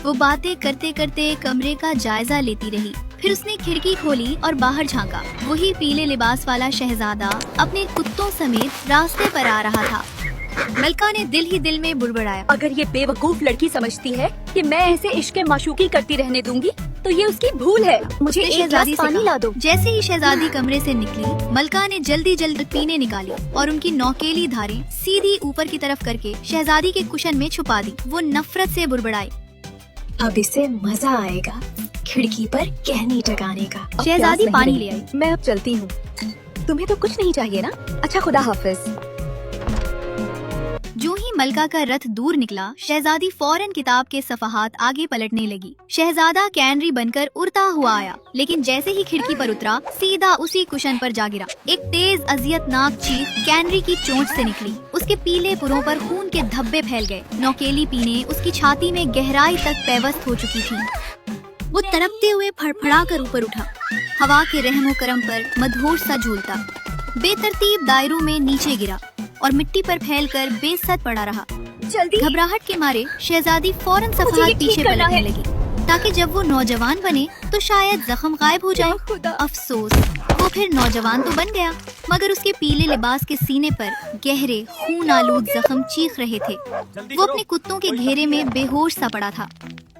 وہ باتیں کرتے کرتے کمرے کا جائزہ لیتی رہی. پھر اس نے کھڑکی کھولی اور باہر جھانکا. وہی پیلے لباس والا شہزادہ اپنے کتوں سمیت راستے پر آ رہا تھا. ملکہ نے دل ہی دل میں بڑبڑایا. اگر یہ بے وقوف لڑکی سمجھتی ہے کہ میں ایسے عشق معشوقی کرتی رہنے دوں گی تو یہ اس کی بھول ہے. مجھے ایک گلاس پانی لا دو. جیسے ہی شہزادی کمرے سے نکلی، ملکہ نے جلدی پینے نکالی اور ان کی نوکیلی دھاریں سیدھی اوپر کی طرف کر کے شہزادی کے کشن میں چھپا دی. وہ نفرت سے بڑبڑائی. اب اسے مزہ آئے گا کھڑکی پر کہنی ٹکانے کا. شہزادی پانی لے آئی. میں اب چلتی ہوں. تمہیں تو کچھ نہیں چاہیے نا. اچھا خدا حافظ. جو ہی ملکہ کا رتھ دور نکلا، شہزادی فوراً کتاب کے صفحات آگے پلٹنے لگی. شہزادہ کینری بن کر اڑتا ہوا آیا، لیکن جیسے ہی کھڑکی پر اترا سیدھا اسی کشن پر جا گرا. ایک تیز اذیت ناک چیخ کینری کی چونچ سے نکلی. اس کے پیلے پروں پر خون کے دھبے پھیل گئے. نوکیلی پینے اس کی چھاتی میں گہرائی تک پیوست ہو چکی تھی. وہ تڑپتے ہوئے پھڑپھڑا کر اوپر اٹھا، ہوا کے رحم و کرم پر مدہوش سا جھولتا. بے ترتیب دائروں میں نیچے گرا اور مٹی پر پھیل کر بے سد پڑا رہا. گھبراہٹ کے مارے شہزادی فوراً صفحات پیچھے پلٹنے لگی تاکہ جب وہ نوجوان بنے تو شاید زخم غائب ہو جائے. افسوس، وہ پھر نوجوان تو بن گیا مگر اس کے پیلے لباس کے سینے پر گہرے خون آلود زخم چیخ رہے تھے. وہ اپنے کتوں کے گھیرے میں بے ہوش سا پڑا تھا.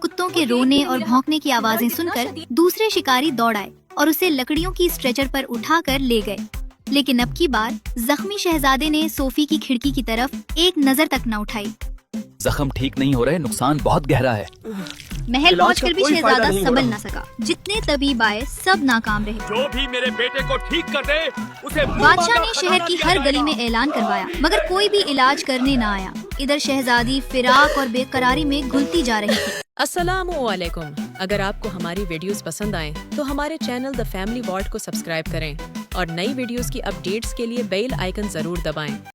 کتوں کے رونے اور بھونکنے کی آوازیں سن کر دوسرے شکاری دوڑ آئے اور اسے لکڑیوں کی اسٹریچر پر اٹھا کر لے گئے. لیکن اب کی بار زخمی شہزادے نے صوفی کی کھڑکی کی طرف ایک نظر تک نہ اٹھائی. زخم ٹھیک نہیں ہو رہے، نقصان بہت گہرا ہے. محل پہنچ کر بھی شہزادہ سنبھل نہ سکا. جتنے طبیب آئے سب ناکام رہے. جو بھی میرے بیٹے کو ٹھیک کر دے اسے بادشاہ نے شہر کی ہر گلی میں اعلان کروایا مگر کوئی بھی علاج کرنے نہ آیا. ادھر شہزادی فراق اور بے قراری میں گھلتی جا رہی تھی. السلام علیکم. اگر آپ کو ہماری ویڈیوز پسند آئیں تو ہمارے چینل دا فیملی وارڈ کو سبسکرائب کریں اور نئی ویڈیوز کی اپ ڈیٹس کے لیے بیل آئیکن ضرور دبائیں.